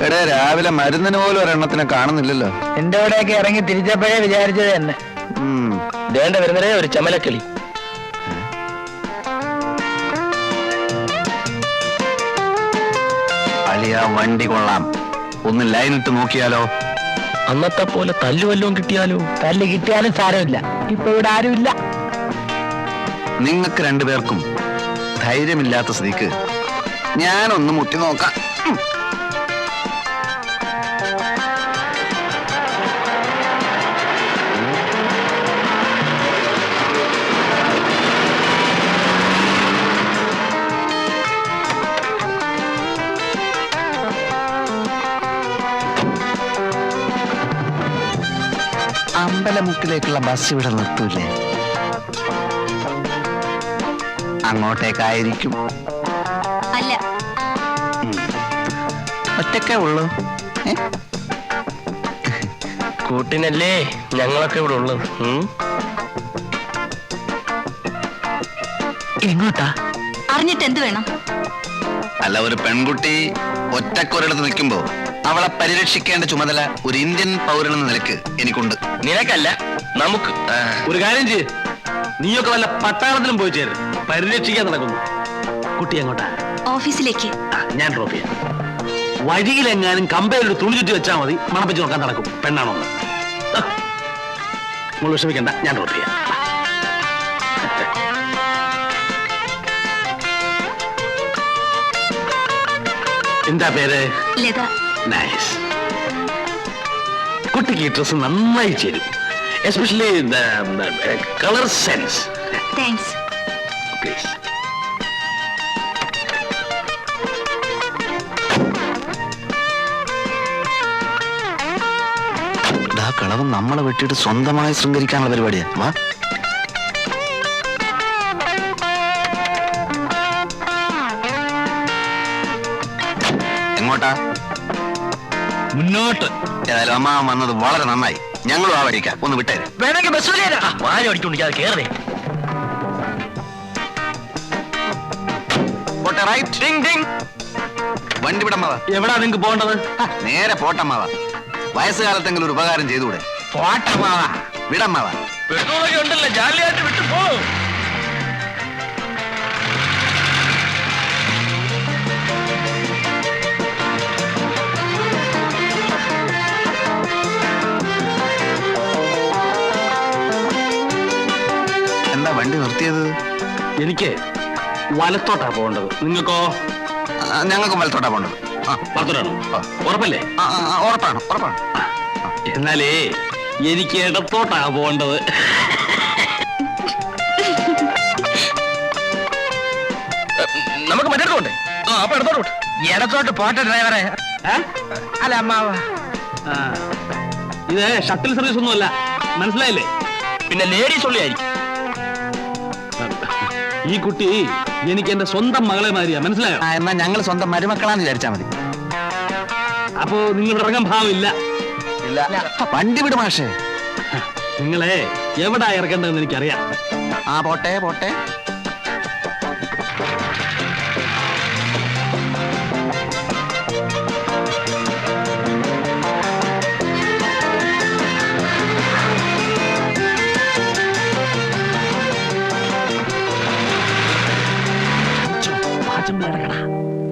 എടേ രാവിലെ മരുന്നിന് പോലും ഒരെണ്ണത്തിനെ കാണുന്നില്ലല്ലോ. എന്റെ കൂടെയൊക്കെ ഇറങ്ങി തിരിച്ചപ്പോഴേ വിചാരിച്ചത് തന്നെ. വേണ്ട വരുന്നതേ ഒരു ചമലക്കിളി. അളിയ വണ്ടി കൊള്ളാം, ഒന്ന് ലൈനിട്ട് നോക്കിയാലോ? അന്നത്തെ പോലെ തല്ലുവല്ലോം കിട്ടിയാലോ? തല്ല് കിട്ടിയാലും സാരമില്ല, ഇപ്പൊ ഇവിടെ ആരുമില്ല. നിങ്ങൾക്ക് രണ്ടുപേർക്കും ധൈര്യമില്ലാത്ത സ്ഥിതിക്ക് ഞാനൊന്ന് മുട്ടി നോക്കാം. അമ്പലമുക്കിലേക്കുള്ള ബസ് ഇവിടെ നിർത്തൂലേ? അങ്ങോട്ടേക്കായിരിക്കും. അല്ല, ഒറ്റക്കേ ഉള്ളൂ. കൂട്ടിനല്ലേ ഞങ്ങളൊക്കെ ഇവിടെ ഉള്ളത്. എങ്ങോട്ടാ? അറിഞ്ഞിട്ട് എന്ത് വേണം? അല്ല, ഒരു പെൺകുട്ടി ഒറ്റക്കൊരിടത്ത് നിൽക്കുമ്പോ അവളെ പരിരക്ഷിക്കേണ്ട ചുമതല ഒരു ഇന്ത്യൻ പൗരനെന്ന നിലക്ക് എനിക്കുണ്ട്. നിനക്കല്ല, നമുക്ക്. ഒരു കാര്യം ചെയ്യ്, നീയൊക്കെ വല്ല പട്ടാളത്തിലും പോയി ചേരും. പരിരക്ഷിക്കാൻ നടക്കുന്നു. കുട്ടി എങ്ങോട്ടാ? ഓഫീസിലേക്ക്. ഞാൻ ഡ്രോപ്പ് ചെയ്യാം. വഴിയിലെങ്ങാനും കമ്പയിലൊരു തുണി ചുറ്റി വെച്ചാൽ മതി, മണപ്പിച്ച് നോക്കാൻ നടക്കും പെണ്ണാണോ എന്ന്. നിങ്ങൾ വിഷമിക്കണ്ട, ഞാൻ ഡ്രോപ്പ് ചെയ്യാം. എന്താ പേര്? ലത. നൈസ്. കുട്ടിക്ക് ഈ ഡ്രസ് നന്നായി ചേരും, especially colour sense. Thanks. Please. കളവും നമ്മളെ വെട്ടിയിട്ട് സ്വന്തമായി ശൃംഗരിക്കാനുള്ള പരിപാടിയാ. വാ. എങ്ങോട്ടാ? മുന്നോട്ട്. ഏതായാലും അമ്മ വന്നത് വളരെ നന്നായി. ഞങ്ങളും ആ വഴിക്കാം. ഒന്ന് വിട്ടേര്. വേണമെങ്കിൽ ബസ് വാരി ഓടിക്കൊണ്ടിരിക്കാതെ കേറേ. വണ്ടി വിടമ്മവാ. എവിടാ നിങ്ങക്ക് പോകേണ്ടത്? നേരെ പോട്ടമ്മവാ. വയസ്സുകാലത്തെങ്കിലും ഒരു ഉപകാരം ചെയ്തുകൂടെ? പോട്ടമാവാ. വിടമ്മവാ. പെട്രോളൊക്കെ ഉണ്ടല്ലോ, ജാലിയായിട്ട് വിട്ടു പോ. എന്താ വണ്ടി നിർത്തിയത്? എനിക്ക് വലത്തോട്ടാ പോകേണ്ടത്. നിങ്ങൾക്കോ? ഞങ്ങൾക്കും വലത്തോട്ടാ പോകേണ്ടത്. വലത്തോട്ടാണോ? ഉറപ്പല്ലേ? ഉറപ്പാണ്, ഉറപ്പാണ്. എന്നാലേ എനിക്ക് ഇടത്തോട്ടാ പോകേണ്ടത്. നമുക്ക് മറ്റേടത്തോണ്ടേ. അപ്പൊ ഇടത്തോട്ട് ഇടത്തോട്ട് പോട്ടെ ഡ്രൈവറെ. അല്ല അമ്മാവ, ഇത് ഷട്ടിൽ സർവീസ് ഒന്നുമല്ല, മനസ്സിലായില്ലേ? പിന്നെ ലേഡീസ് ഉള്ളിയായിരിക്കും. ഈ കുട്ടി എനിക്ക് എന്റെ സ്വന്തം മകളെ മാതിരിയാ, മനസ്സിലായോ? എന്നാ ഞങ്ങൾ സ്വന്തം മരുമക്കളാന്ന് വിചാരിച്ചാ മതി. അപ്പോ നിങ്ങൾ ഇറങ്ങാൻ ഭാവമില്ല. വണ്ടി വിട് മാഷേ. നിങ്ങളെ എവിടാ ഇറക്കേണ്ടതെന്ന് എനിക്കറിയാം. പോട്ടെ പോട്ടെ.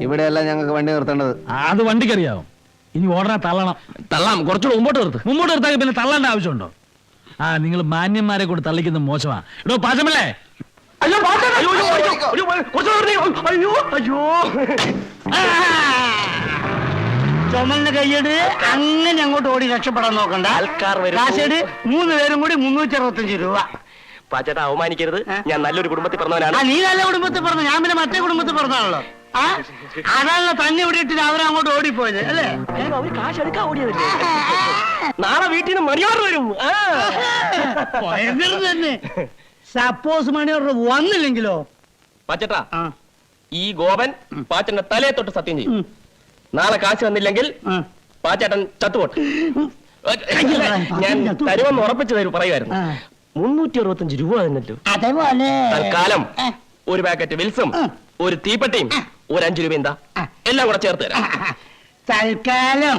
ഇവിടെയല്ല ഞങ്ങൾക്ക് വണ്ടി നിർത്തേണ്ടത്. അത് വണ്ടിക്കറിയാവും. ഇനി ഓടനെ തള്ളണം. തള്ളാം, കുറച്ചുകൂടെ മുമ്പോട്ട് നിർത്ത്. മുമ്പോട്ട് നിർത്താൻ പിന്നെ തള്ളേണ്ട ആവശ്യമുണ്ടോ? നിങ്ങൾ മാന്യന്മാരെ കൂടെ തള്ളിക്കുന്നത് മോശമാ. ഇടോ പാചമല്ലേ? ചുമലിന് കൈയ്യട് അങ്ങനെ അങ്ങോട്ട് ഓടി രക്ഷപ്പെടാൻ നോക്കണ്ട. കാശേട് 3 പേരും കൂടി 365 രൂപ. പാച്ചേട്ടാ, അവമാനിക്കരുത്. ഞാൻ നല്ലൊരു കുടുംബത്തിൽ പറഞ്ഞവനാണ്. നീ നല്ല കുടുംബത്തിൽ പറഞ്ഞു, ഞാൻ പിന്നെ മറ്റേ കുടുംബത്തിൽ പറഞ്ഞാണല്ലോ. അതാണല്ലോ തന്നെ ഇവിടെ ഇട്ടിട്ട് അവരെ അങ്ങോട്ട് ഓടിപ്പോയത് അല്ലേ? അവര് കാശ് എടുക്കാൻ ഓടിയതല്ലേ? നാളെ വീട്ടിൽ നിന്ന് മണിയോർ വരും. തന്നെ. സപ്പോസ് മണിയോർ വന്നില്ലെങ്കിലോ? പാച്ചേട്ടാ, ഈ ഗോപൻ പാച്ചന്റെ തലയെ തൊട്ട് സത്യം ചെയ്യും. നാളെ കാശ് വന്നില്ലെങ്കിൽ പാച്ചേട്ടൻ ചത്തുപോട്ടെ. ഞാൻ തരുമെന്ന് ഉറപ്പിച്ചു തരും പറയുമായിരുന്നു. 365 രൂപ തന്നല്ലോ. അതേപോലെ തൽക്കാലം ഒരു പാക്കറ്റ് വിൽസും ഒരു തീപ്പെട്ടിയും ഒരു 5 രൂപ എന്താ എല്ലാം കൂടെ ചേർത്ത് തരാം. തൽക്കാലം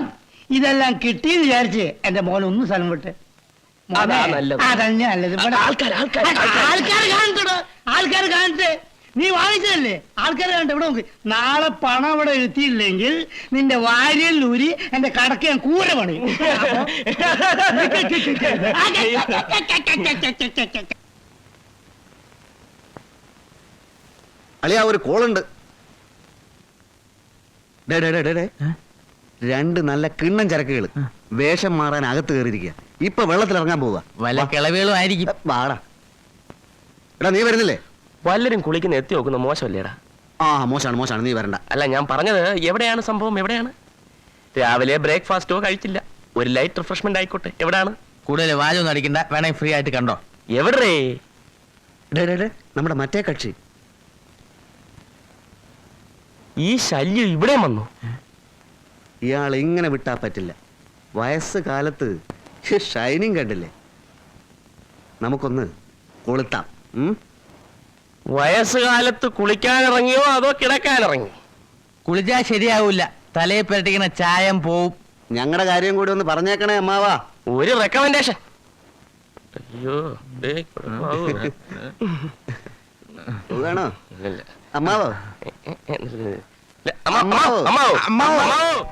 ഇതെല്ലാം കിട്ടിയെന്ന് വിചാരിച്ച് എന്റെ മോൻ ഒന്ന് സ്ഥലം വിട്ട്. അതാ നല്ലത്. അതന്നെ നല്ലത്. ആൾക്കാർ കാണട്ടെ. നീ വാങ്ങിച്ചതല്ലേ, ആൾക്കാർ കാണട്ടെ. ഇവിടെ നോക്ക്, നാളെ പണം ഇവിടെ എഴുത്തിയില്ലെങ്കിൽ നിന്റെ വാരിയല്ലൂരി എന്റെ കടക്ക് ഞാൻ കൂര പണിയും. അളിയാ ഒരു കോളുണ്ട്. രണ്ട് നല്ല കിണ്ണം ചരക്കുകൾ വേഷം മാറാൻ അകത്ത് കയറിയിരിക്കുക. ഇപ്പൊ വെള്ളത്തിൽ ഇറങ്ങാൻ പോവുക. വല്ല കിളവുകളും ആയിരിക്കും. വാടാ. എടാ നീ വരുന്നില്ലേ? വല്ലരും കുളിക്കുന്ന എത്തി നോക്കുന്ന മോശമല്ലേടാ? ആ മോശമാണ്, നീ വരണ്ട. അല്ല ഞാൻ പറഞ്ഞത് എവിടെയാണ് സംഭവം, എവിടെയാണ്? രാവിലെ ബ്രേക്ക്ഫാസ്റ്റോ കഴിച്ചില്ല, ഒരു ലൈറ്റ് റിഫ്രഷ്മെന്റ് ആയിക്കോട്ടെ. എവിടെയാണ്? കൂടുതൽ വാചൊന്നും അടിക്കണ്ട, വേണമെങ്കിൽ ഫ്രീ ആയിട്ട് കണ്ടോ. എവിടെ? നമ്മുടെ മറ്റേ കക്ഷി. ഈ ശല്യം ഇവിടെ വന്നു. ഇയാൾ ഇങ്ങനെ വിട്ടാ പറ്റില്ല. വയസ്സ് കാലത്ത് ഷൈനിങ് കണ്ടില്ലേ? നമുക്കൊന്ന് കൊളുത്താം. വയസ്സുകാലത്ത് കുളിക്കാനിറങ്ങിയോ അതോ കിടക്കാനിറങ്ങി? കുളിച്ചാ ശരിയാവൂല, തലയെ പുരട്ടിക്കുന്ന ചായം പോവും. ഞങ്ങളുടെ കാര്യം കൂടി ഒന്ന് പറഞ്ഞേക്കണേ അമ്മാവാ. ഒരു റെക്കമെൻഡേഷൻ. അയ്യോ കുഴപ്പമാവോ? വേണോ ഇല്ല. അമ്മാവോ? അമ്മാവോ അമ്മാവോ അമ്മാവോ.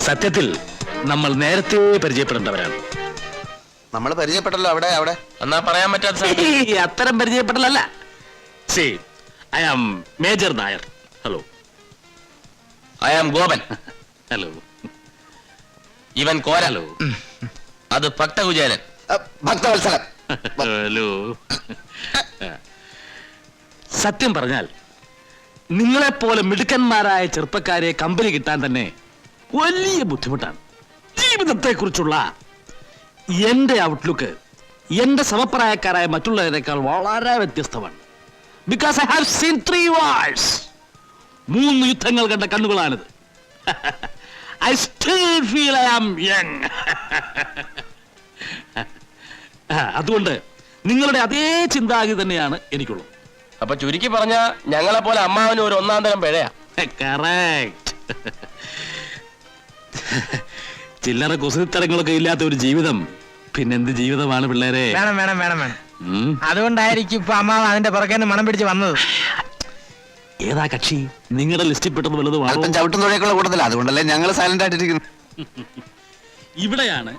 സത്യത്തിൽ നമ്മൾ നേരത്തെ പരിചയപ്പെടേണ്ടവരാണ്. നമ്മൾ പരിചയപ്പെട്ടല്ലോ. അവിടെ എന്നാ പറയാൻ പറ്റാത്ത അത്തരം പരിചയപ്പെടലല്ല. See I am major Nair. Hello. I am Gopan. Hello. ഇവൻ കോരലോ, അത് ഭക്തകുചേരൻ. ഭക്തവത്സലൻ. ഹലോ. സത്യം പറഞ്ഞാൽ നിങ്ങളെപ്പോലെ മിടുക്കന്മാരായ ചെറുപ്പക്കാരെ കമ്പനി കിട്ടാൻ തന്നെ വലിയ ബുദ്ധിമുട്ടാണ്. ജീവിതത്തെക്കുറിച്ചുള്ള എന്റെ ഔട്ട്ലുക്ക് എന്റെ സമപ്രായക്കാരായ മറ്റുള്ളവരെക്കാൾ വളരെ വ്യത്യസ്തമാണ്. Because I have seen 3 wars. 3 യുദ്ധങ്ങൾ കണ്ട കണ്ണുകളാണിത്. I still feel I am young. അതുകൊണ്ട് നിങ്ങളുടെ അതേ ചിന്താഗതി തന്നെയാണ് എനിക്കുള്ളത്. അപ്പൊ ചുരുക്കി പറഞ്ഞ ഞങ്ങളെ പോലെ അമ്മാവന് ഒരു ഒന്നാം തരം പിഴയാ. കറക്റ്റ്. ചില്ലറ കുസൃത്തരങ്ങളൊക്കെ ഇല്ലാത്ത ഒരു ജീവിതം പിന്നെന്ത് ജീവിതമാണ് പിള്ളേരെ? വേണം വേണം വേണം വേണം. അതുകൊണ്ടായിരിക്കും ഇപ്പൊ അമ്മാവ് അതിന്റെ പുറകെ മണം പിടിച്ച് വന്നത്. ഏതാ കക്ഷി? നിങ്ങളുടെ ലിസ്റ്റിൽ പെട്ടത് വലുതും അല്പം ചവിട്ടും തുഴയൊക്കെയുള്ള കൂട്ടത്തില്ല, അതുകൊണ്ടല്ലേ ഞങ്ങൾ സൈലന്റ് ആയിട്ടിരിക്കുന്നു. ഇവിടെയാണ്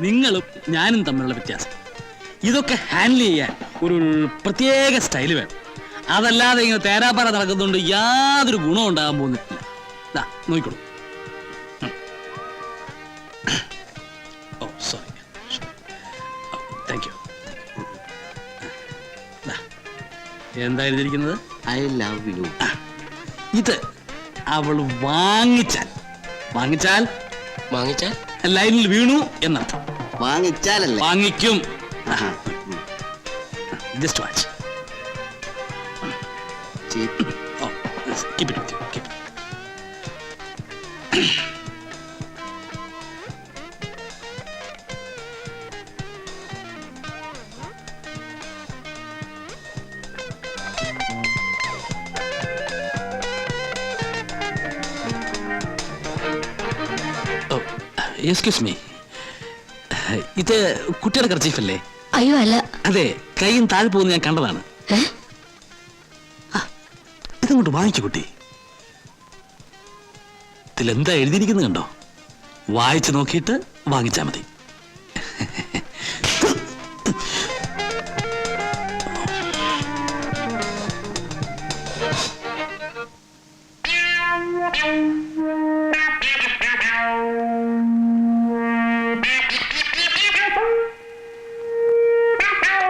നിങ്ങളും ഞാനും തമ്മിലുള്ള വ്യത്യാസം. ഇതൊക്കെ ഹാൻഡിൽ ചെയ്യാൻ ഒരു പ്രത്യേക സ്റ്റൈല് വേണം. അതല്ലാതെ ഇങ്ങനെ തേരാപ്പാറ നടക്കുന്നതുകൊണ്ട് യാതൊരു ഗുണം ഉണ്ടാകാൻ പോകുന്നില്ല. നോക്കിക്കോളൂ. ഓ സോറി, താങ്ക് യു. എന്താ എഴുതിയിരിക്കുന്നത്? I love you. ഇത് അവൾ വാങ്ങിച്ചാൽ വാങ്ങിച്ചാൽ ലൈനിൽ വീണു എന്നർത്ഥം. വാങ്ങിച്ചാലല്ലേ? വാങ്ങിക്കും. Just watch. Oh, keep it with you. Keep it. Oh, excuse me. ഇത് കുട്ടിയുടെ കർച്ചീഫല്ലേ? അയ്യോ അല്ല. അതെ, കൈയും താഴെ പോകുന്ന ഞാൻ കണ്ടതാണ്. ഇതങ്ങോട്ട് വാങ്ങിച്ചു കുട്ടി. ഇതിലെന്താ എഴുതിയിരിക്കുന്നത് കണ്ടോ? വായിച്ചു നോക്കിയിട്ട് വാങ്ങിച്ചാ മതി.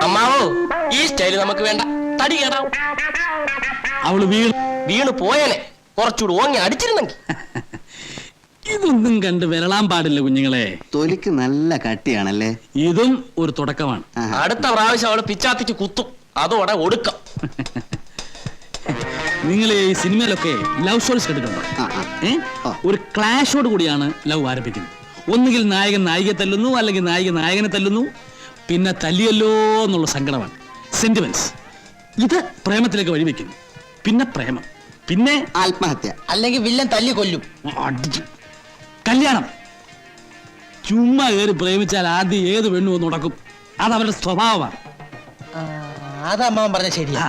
അമ്മാവോ, ഈ സ്റ്റൈല് നമുക്ക് വേണ്ട, തടി കേടാവും. അവള് വീണ് പോയേനെ, കുറച്ചുകൂടി ഓങ്ങി അടിച്ചിരുന്നെങ്കിൽ. ഇത് ഒന്നും കണ്ട് വിരളാൻ പാടില്ല കുഞ്ഞുങ്ങളെ. തൊലിക്ക് നല്ല കട്ടിയാണല്ലേ. ഇതും ഒരു തുടക്കമാണ്. അടുത്ത പ്രാവശ്യം അവള് പിച്ചാത്തിക്ക് കുത്തും, അതോടെ ഒടുക്കം. നിങ്ങൾ ഈ സിനിമയിലൊക്കെ ലവ് സ്റ്റോറീസ് കണ്ടിട്ടുണ്ടോ? ഒരു ക്ലാഷോട് കൂടിയാണ് ലവ് ആരംഭിക്കുന്നത്. ഒന്നുകിൽ നായകൻ നായികയെ തല്ലുന്നു, അല്ലെങ്കിൽ നായിക നായകനെ തല്ലുന്നു, പിന്നെ തല്ലിയല്ലോ എന്നുള്ള സങ്കടമാണ്, സെന്റിമെന്റ്സ്. ഇത് പ്രേമത്തിലേക്ക് വഴിവെക്കുന്നു. പിന്നെ പ്രേമം, പിന്നെ ആത്മഹത്യ, അല്ലെങ്കിൽ വില്ലൻ തല്ലി കൊല്ലും. കല്യാണം. ചുമ്മാ കയറി പ്രേമിച്ചാൽ ആദ്യം ഏത് പെണ്ണു ഒന്ന് ഉടക്കും. അത് അവരുടെ സ്വഭാവമാണ്. അത് അമ്മാവൻ പറഞ്ഞ ശരിയാ.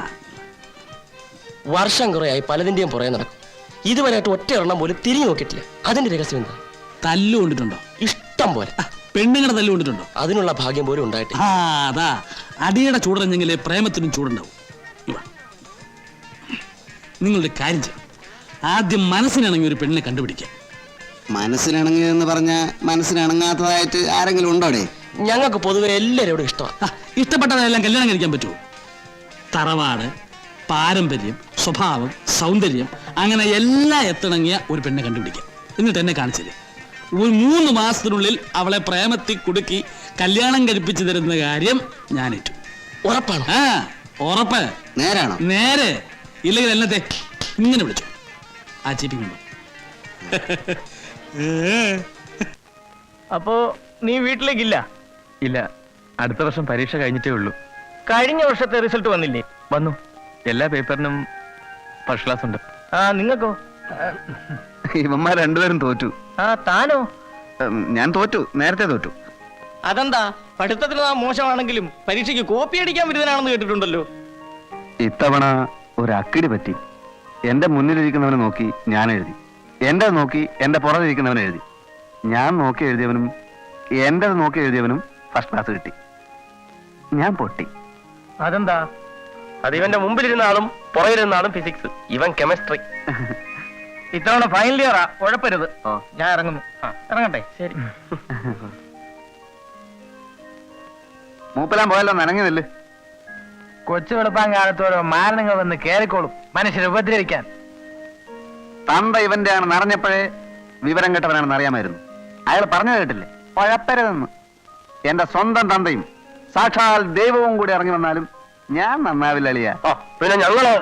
വർഷം കുറയായി പലതിന്റെയും പുറകെ നടക്കും. ഇതുവരെയായിട്ട് ഒറ്റ എണ്ണം പോലും തിരിഞ്ഞു നോക്കിയിട്ടില്ല. അതിന്റെ രഹസ്യം എന്താ? തല്ലു കൊണ്ടിട്ടുണ്ടോ? ഇഷ്ടം പോലെ. പെണ്ണുങ്ങളുടെ തല്ലു കൊണ്ടിട്ടുണ്ടോ? അതിനുള്ള ഭാഗ്യം പോലും ഉണ്ടായിട്ടില്ല. അതാ അടിയുടെ ചൂടറിഞ്ഞെങ്കിലേ പ്രേമത്തിനും ചൂടുണ്ടാവും. നിങ്ങളുടെ കാര്യം ചെയ്യും, ആദ്യം മനസ്സിനിണങ്ങി ഒരു പെണ്ണിനെ കണ്ടുപിടിക്കാം. മനസ്സിനിണങ്ങിയെന്ന് പറഞ്ഞ മനസ്സിനിണങ്ങാത്തതായിട്ട് ആരെങ്കിലും ഉണ്ടോടെ? ഞങ്ങൾക്ക് പൊതുവെ എല്ലാവരോടും ഇഷ്ടമാണ്. ഇഷ്ടപ്പെട്ടതെല്ലാം കല്യാണം കഴിക്കാൻ പറ്റുമോ? തറവാട്, പാരമ്പര്യം, സ്വഭാവം, സൗന്ദര്യം, അങ്ങനെ എല്ലാം എത്തിണങ്ങിയ ഒരു പെണ്ണെ കണ്ടുപിടിക്കാം. എന്നിട്ട് എന്നെ കാണിച്ചില്ലേ, ഒരു 3 മാസത്തിനുള്ളിൽ അവളെ പ്രേമത്തിൽ കുടുക്കി കല്യാണം കഴിപ്പിച്ചു തരുന്ന കാര്യം ഞാനേറ്റു. ഉറപ്പാണ്? ഉറപ്പ്. നേരാണോ? നേരെ. ഇല്ലെങ്കിൽ എന്നത്തെ ഇങ്ങനെ വിളിച്ചു ആ ചീപ്പിക്കുണ്ടോ? അപ്പോ നീ വീട്ടിലേക്കില്ല? ഇല്ല, അടുത്ത വർഷം പരീക്ഷ കഴിഞ്ഞിട്ടേ ഉള്ളൂ. കഴിഞ്ഞ വർഷത്തെ റിസൾട്ട് വന്നില്ലേ? വന്നു. എല്ലാ പേപ്പറിനും ഫസ്റ്റ് ക്ലാസ് ഉണ്ട്. നിങ്ങൾക്കോ? ഇവന്മാർ രണ്ടുപേരും തോറ്റു. താനോ? ഞാൻ തോറ്റു, നേരത്തെ തോറ്റു. അതെന്താ? പഠിത്തത്തിൽ മോശമാണെങ്കിലും പരീക്ഷയ്ക്ക് കോപ്പി അടിക്കാൻ വിരുദ്ധനാണെന്ന് കേട്ടിട്ടുണ്ടല്ലോ. ഇത്തവണ ഒരു അക്കിടി പറ്റി. എന്റെ മുന്നിലിരിക്കുന്നവനെ നോക്കി ഞാൻ എഴുതി, എന്റെ നോക്കി എന്റെ പുറകിരിക്കുന്നവൻ എഴുതി. ഞാൻ നോക്കി എഴുതിയവനും എന്റെ നോക്കി എഴുതിയവനും ഫസ്റ്റ് ക്ലാസ് കിട്ടി. ഞാൻ പൊട്ടി. അതെന്താ? അത് ഇവന്റെ മുമ്പിലിരുന്ന ആളും പുറകിലിരുന്ന ആളും ഫിസിക്സ്, ഇവൻ കെമിസ്ട്രി. ഇത്തവണ ഫൈനൽ ഇയറാ, ഉഴപ്പരുത്. ഞാൻ ഇറങ്ങുന്നു. ഇറങ്ങട്ടെ? ശരി. മൂപ്പലാൻ പോയല്ലോ, നനങ്ങിയതല്ലേ. കൊച്ചു വെളുപ്പാൻ കാലത്ത് ഓരോ മാരണങ്ങൾ വന്ന് കേറിക്കോളും മനുഷ്യരെ ഉപദ്രവിക്കാൻ. തന്ത ഇവന്റെ ആണ് നിറഞ്ഞപ്പോഴേ വിവരം കേട്ടവനാണെന്ന് അറിയാമായിരുന്നു. അയാൾ പറഞ്ഞു കേട്ടില്ലേ, പഴപ്പരുതെന്ന്. എന്റെ സ്വന്തം തന്തയും സാക്ഷാൽ ദൈവവും കൂടി ഇറങ്ങി വന്നാലും ഞാൻ നന്നാവില്ല അളിയ. പിന്നെ ഞങ്ങളോ?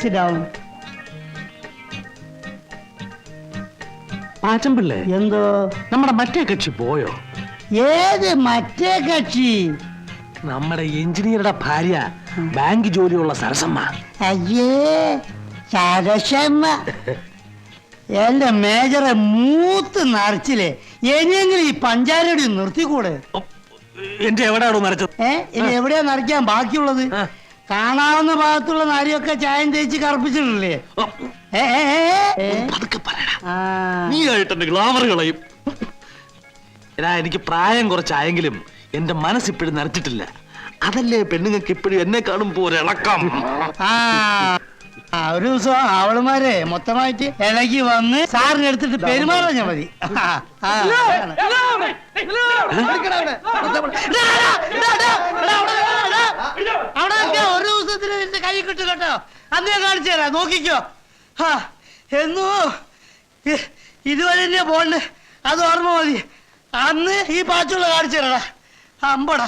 Sit down. പാച്ചമ്പിള്ളേ, എന്തോ? നമ്മുടെ മറ്റേ കക്ഷി പോയോ? ഏത് മറ്റേ കക്ഷി? നമ്മുടെ എഞ്ചിനീയറുടെ ഭാര്യ, ബാങ്ക് ജോലിയുള്ള സരസമ്മ. അയ്യേ, സരസമ്മ. എന്റെ മേജറെ മൂത്ത് നിറച്ചില്ലേ, ഇനിയെങ്കിലും ഈ പഞ്ചാരടി നിർത്തിക്കൂടെ? എന്റെ എവിടെയാണോ നരച്ചത്? ഇനി എവിടെയാ നിറയ്ക്കാൻ ബാക്കിയുള്ളത്? കാണാവുന്ന ഭാഗത്തുള്ള നാരിയൊക്കെ ചായം തേച്ച് കറുപ്പിച്ചിട്ടില്ലേ? നീ ആയിട്ട് ഗ്ലാമർ കളയും. എടാ, എനിക്ക് പ്രായം കുറച്ചായെങ്കിലും എന്റെ മനസ്സിപ്പോഴും നരച്ചിട്ടില്ല. അതല്ലേ പെണ്ണുങ്ങൾക്ക് ഇപ്പോഴും എന്നെ കാണുമ്പോ ഒരിളക്കം. ഒരു ദിവസം അവളുമാരെ മൊത്തമായിട്ട് ഇളകി വന്ന് സാറിന് എടുത്തിട്ട് പെരുമാറാൻ മതി. അവിടെ ഒരു ദിവസത്തിന് എന്റെ കൈ കിട്ടും കേട്ടോ. അന്ന് ഞാൻ കാണിച്ചു തരാം, നോക്കിക്കോ. എന്നോ ഇതുവരെ തന്നെ പോണ്ട്, അത് ഓർമ്മ മതി. അന്ന് ഈ പാച്ചുള്ള കാണിച്ചു തരാടാ. അമ്പടാ.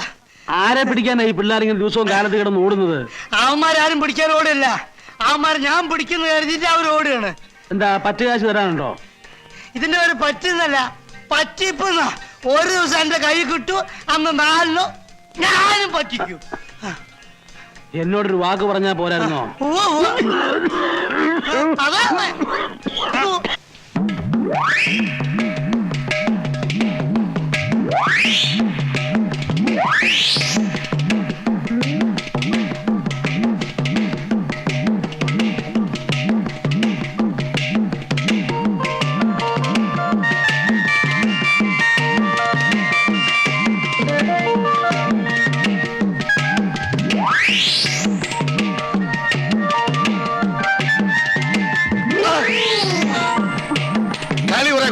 ആരെ പിടിക്കാനാ ഈ പിള്ളേരിങ്ങനെ ദിവസവും കാലത്ത് കിടന്ന് ഓടുന്നത്? അവന്മാരാരും പിടിക്കാൻ ഓടില്ല. അവന്മാർ ഞാൻ പിടിക്കുന്ന കരുതിട്ട് അവർ ഓടുകയാണ്. എന്താ പറ്റുകാശ് തരാനുണ്ടോ? ഇതിന്റെ ഒരു പറ്റുന്നല്ല, പറ്റിപ്പെന്ന. ഒരു ദിവസം എന്റെ കൈ കിട്ടു, അന്ന് 4 ഞാനും പറ്റിക്കും. എന്നോടൊരു വാക്ക് പറഞ്ഞാ പോരായിരുന്നോ? അതാ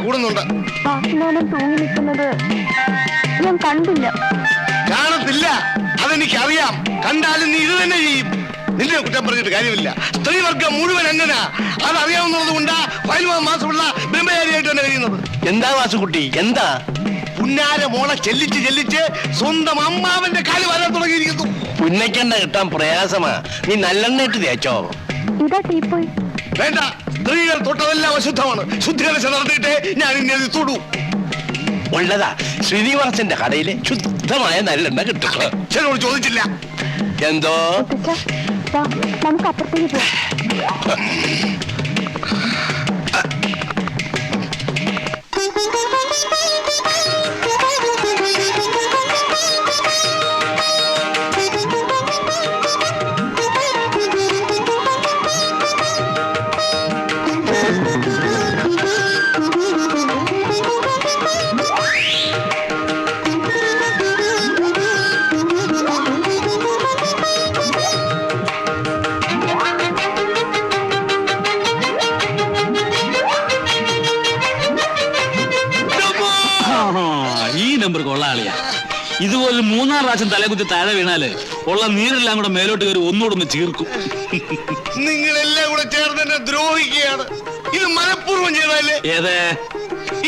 കൂടുന്നുണ്ട്. തൂങ്ങി നിൽക്കുന്നത് ഞാൻ കണ്ടില്ല. കാണത്തില്ല, അതെനിക്കറിയാം. കണ്ടാലും നീ ഇത് തന്നെ ചെയ്യും. നിന്നെ കുറ്റം പറഞ്ഞിട്ട് കാര്യമില്ല. സ്ത്രീവർഗം മുഴുവൻ എങ്ങനാ അതറിയാവുന്നത് കൊണ്ടാ 15 മാസമുള്ള ബ്രഹ്മചാരിയായിട്ട് തന്നെ കഴിയുന്നത്. എന്താ വാസുകുട്ടി, എന്താ? പുന്നാര മോളെ ചെല്ലിച്ച് സ്വന്തം അമ്മാവന്റെ കാല് വരാൻ തുടങ്ങിയിരിക്കുന്നു. പുന്നയ്ക്കെണ്ണ കിട്ടാൻ പ്രയാസമാ. നീ നല്ലെണ്ണ ഇട്ട് തേച്ചോ? ഇതാ ടീപ്പോയി. വേണ്ട, സ്ത്രീകൾ തൊട്ടതെല്ലാം അശുദ്ധമാണ്. ശുദ്ധികലശ നടത്തിയിട്ടേ ഞാൻ ഇനി അത് തൊടൂ. ഉള്ളതാ, ശ്രീനിവാസന്റെ കടയിലെ ശുദ്ധമായ നല്ലെണ്ണ കിട്ടും. ചിലരോട് ചോദിച്ചില്ല. എന്തോ മുത്തച്ഛാ, നമുക്ക് അപ്പുറത്തേക്ക് പോവാം. ഈ നമ്പർ കൊള്ളാളിയാ. ഇതുപോലെ 3-4 പ്രാവശ്യം തലകുത്തി താഴെ വീണാല് ഉള്ള നീരെല്ലാം കൂടെ മേലോട്ട് കയറി ഒന്നുകൂടെ ചീർക്കും. നിങ്ങളെല്ലാം കൂടെ ചേർന്ന് എന്നെ ദ്രോഹിക്കുകയാണ്. ഇത് മനഃപൂർവ്വം ചെയ്തല്ലേ? ഏതേ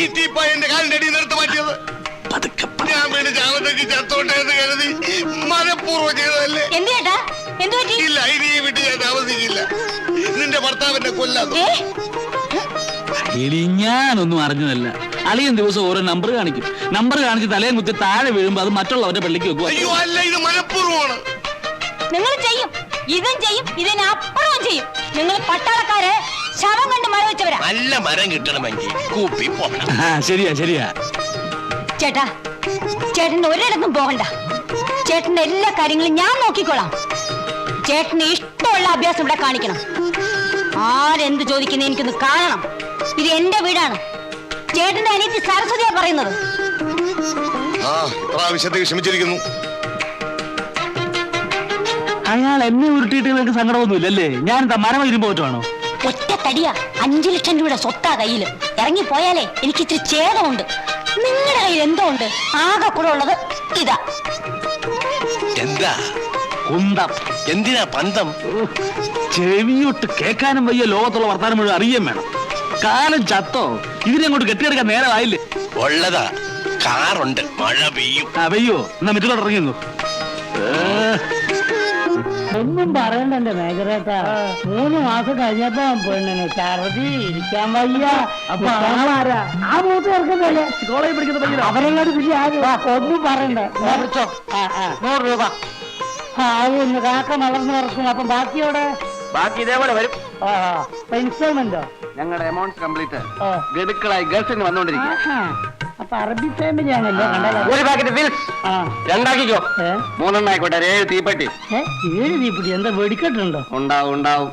ഈ തീപ്പായ എന്റെ കാലിന്റെ അടിയിൽ നിർത്തി മാറ്റിയത്. ഞാൻ വീട് ചാവത്തേക്ക് ചത്തോട്ടെ എന്ന് കരുതി മനഃപൂർവ്വം ചെയ്തതല്ലേ? ഇല്ല, ഇനി ഈ വീട്ടിൽ ഞാൻ താമസിക്കില്ല. നിന്റെ ഭർത്താവിനെ കൊല്ലാതെ. ഇനി ഞാനൊന്നും അറിഞ്ഞതല്ല. അളിയൻ ദിവസം ഓരോ നമ്പർ കാണിക്കും. നമ്പർ കാണിച്ച് തലയും കുത്തി താഴെ വീഴുമ്പോ അത് മറ്റുള്ളവരുടെ പള്ളിക്ക് വെക്കുക. അയ്യോ അല്ല, ഇത് മനഃപൂർവ്വമാണ്. നിങ്ങൾ ചെയ്യും, ഇതും ചെയ്യും, ഇതിനപ്പുറവും ചെയ്യും. നിങ്ങൾ പട്ടാളക്കാരെ ശവം കണ്ട് മരം വെച്ചവരാ. നല്ല മരം കിട്ടണമെങ്കിൽ കൂപ്പി പോകണം. ശരിയാ. ചേട്ടാ, ചേട്ടന്റെ ഒരിടത്തും പോകണ്ട. ചേട്ടന്റെ എല്ലാ കാര്യങ്ങളും ഞാൻ നോക്കിക്കോളാം. ചേട്ടന് ഇഷ്ടമുള്ള അഭ്യാസം ഇവിടെ കാണിക്കണം. ആരെന്ത് ചോദിക്കുന്ന എനിക്കൊന്ന് കാണണം. ഇത് എന്റെ വീടാണ്. ചേട്ടന്റെ അനിയത്തി സരസ്വതിയാ പറയുന്നത്. പ്രാവശ്യത്തേക്ക് ക്ഷമിച്ചിരിക്കുന്നു. അയാൾ എന്നെ ഉരുട്ടിയിട്ട് നിങ്ങൾക്ക് സങ്കടമൊന്നുമില്ലല്ലേ? ഞാൻ എന്താ മരം ഇരുമ്പോ പറ്റുവാണോ? ഒറ്റ തടിയാ, 5 ലക്ഷം രൂപയുടെ സ്വത്താ കയ്യില്. ഇറങ്ങി പോയാലേ എനിക്ക് ഇത്തിരി ഛേദമുണ്ട്. നിങ്ങളുടെ കയ്യിൽ എന്തോ ഉണ്ട്. ആകെ കൂടെ ഉള്ളത് ഇതാ. എന്താ കുന്തം. എന്തിനാ പന്തം? ചെവിയൊട്ട് കേൾക്കാനും വയ്യ. ലോകത്തുള്ള വർത്താനം മുഴുവൻ അറിയാൻ വേണം. കാലം ചത്തോ? ഇതിനെ അങ്ങോട്ട് കെട്ടിയെടുക്കാൻ നേരമായില്ലേ? ഉള്ളതാ, കാറുണ്ട്, മഴ പെയ്യും. പെയ്യോ? എന്നാ മറ്റുള്ളവർ ഇറങ്ങിയെന്നു. ഒന്നും പറയണ്ടല്ലേ മേജറേട്ടാ. 3 മാസം കഴിഞ്ഞപ്പോ പെണ്ണിന് ഛർദി, ഇരിക്കാൻ വയ്യ. അപ്പൊ ആ മൂത്ത് ചേർക്കുന്നല്ലേ കോളേജിൽ പഠിക്കുന്ന അവരെങ്ങോട്ട് പിന്നെ ഒന്നും പറയണ്ട. 100 രൂപ. ഒന്ന് കാക്ക വളർന്നു ഇറക്കും. അപ്പം ബാക്കിയോടെ ബാക്കി ഇതേപോലെ വരും. ഇൻസ്റ്റാൾമെന്റോ? ഞങ്ങളുടെ എമൗണ്ട് കംപ്ലീറ്റ് ഗഡുക്കളായി ഗൾഫിന് വന്നോണ്ടിരിക്കുക. അപ്പൊ അറബി ഫാമിലി ആണല്ലോ. ഒരു പാക്കറ്റ് ബിൽസ് 2 ആക്കിക്കോ. 3 ആയിക്കോട്ടെ. 7 തീപ്പെട്ടി. 7 തീപ്പെട്ടി? എന്താ വെടിക്കെട്ടുണ്ടോ? ഉണ്ടാവും.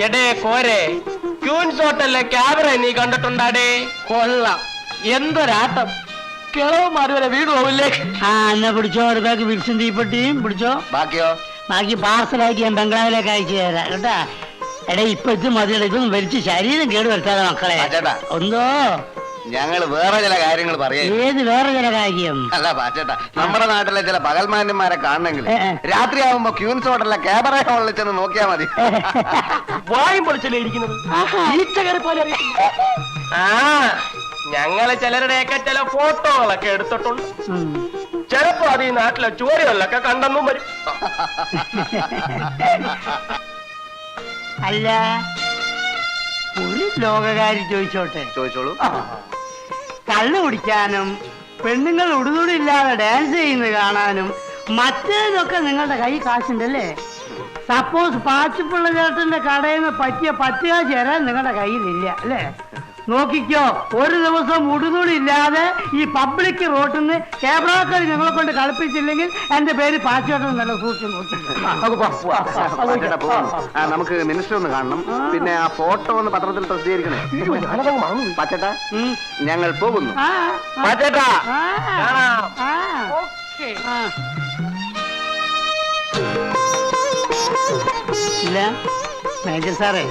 എടേ കോരെ, ക്യൂൻസ് ഹോട്ടലിലെ ക്യാമറ നീ കണ്ടിട്ടുണ്ടാടേ? കൊള്ളാം. എന്തൊരാട്ടം. കിളവന്മാര് വരെ വീട് പോവില്ലേ? എന്നാ പിടിച്ചോ, ഒരു ബാഗ് വിൽസും തീപ്പെട്ടിയും പിടിച്ചോ. ബാക്കിയോ? ബാക്കി പാർസലായിട്ട് ഞാൻ ബംഗ്ലാവിലേക്ക് അയച്ചു തരാം കേട്ടാ. എടാ, ഇപ്പൊ ഇത് മതിയുടെ. ഇതൊന്നും വലിച്ച് ശരീരം കേട് വരുത്താതെ മക്കളെ. ഒന്നോ ഞങ്ങൾ വേറെ ചില കാര്യങ്ങൾ പറയാം. ഏത് വേറെ ചില കാര്യം? അല്ല പാച്ചേട്ടാ, നമ്മുടെ നാട്ടിലെ ചില പകൽമാന്യന്മാരെ കാണണമെങ്കിൽ രാത്രിയാവുമ്പോ ക്യൂൻസ് ഹോട്ടലിലെ ക്യാമറ ഹോളിൽ ചെന്ന് നോക്കിയാ മതി. വായും പൊളിച്ചല്ലേ ഇരിക്കുന്നത്? ഞങ്ങള് ചിലരുടെയൊക്കെ ചില ഫോട്ടോകളൊക്കെ എടുത്തിട്ടുണ്ട്. ചിലപ്പോ അത് ഈ നാട്ടിലെ ചുവരുകളിലൊക്കെ കണ്ടെന്നും വരും. അല്ല, ഒരു ലോകകാരി ചോദിച്ചോളൂ. കള്ളു കുടിക്കാനും പെണ്ണുങ്ങൾ ഉടുതുടില്ലാതെ ഡാൻസ് ചെയ്യുന്നത് കാണാനും മറ്റേതൊക്കെ നിങ്ങളുടെ കൈ കാശുണ്ടല്ലേ? സപ്പോസ് പാച്ചിപ്പിള്ള ചേട്ടന്റെ കടയിൽ നിന്ന് പറ്റിയ 10 കാശ് തരാൻ നിങ്ങളുടെ കയ്യിലില്ല അല്ലേ? നോക്കിക്കോ, ഒരു ദിവസം ഉടുതുടി ഇല്ലാതെ ഈ പബ്ലിക് റോട്ടിൽ നിന്ന് ക്യാമറക്കാർ ഞങ്ങളെ കൊണ്ട് കളിപ്പിച്ചില്ലെങ്കിൽ എന്റെ പേര് പാച്ചോട്ടം നല്ല സൂക്ഷിച്ചു നോക്കി. നമുക്ക് മിനിസ്റ്റർ ഒന്ന് കാണണം. പിന്നെ ആ ഫോട്ടോ ഒന്ന് പത്രത്തിൽ പ്രസിദ്ധീകരിക്കണേ. പാച്ചേട്ടാ, ഞങ്ങൾ പോകുന്നു. പാച്ചേട്ടാ, ഇല്ല മേജർ സാറേ,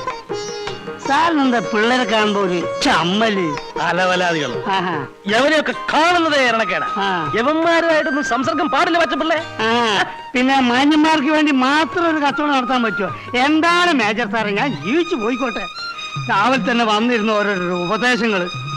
സാറിനെന്താ പിള്ളേരെ കാണുമ്പോ ഒരു ചമ്മല്? അലവലാദികൾ ആഹാ. എവരെയൊക്കെ കാണുന്നതേ ഇറണക്കേടാ. ആ. യവന്മാരുമായിട്ടൊന്നും സംസർഗം പാടില്ല പറ്റപ്പിള്ളേ. ആ, പിന്നെ മാന്യന്മാർക്ക് വേണ്ടി മാത്രം ഒരു കച്ചവടം നടത്താൻ പറ്റുമോ? എന്താണ് മേജർ സാറേ, ഞാൻ ജീവിച്ചു പോയിക്കോട്ടെ. രാവിലെ തന്നെ വന്നിരുന്ന ഓരോരോ ഉപദേശങ്ങള്.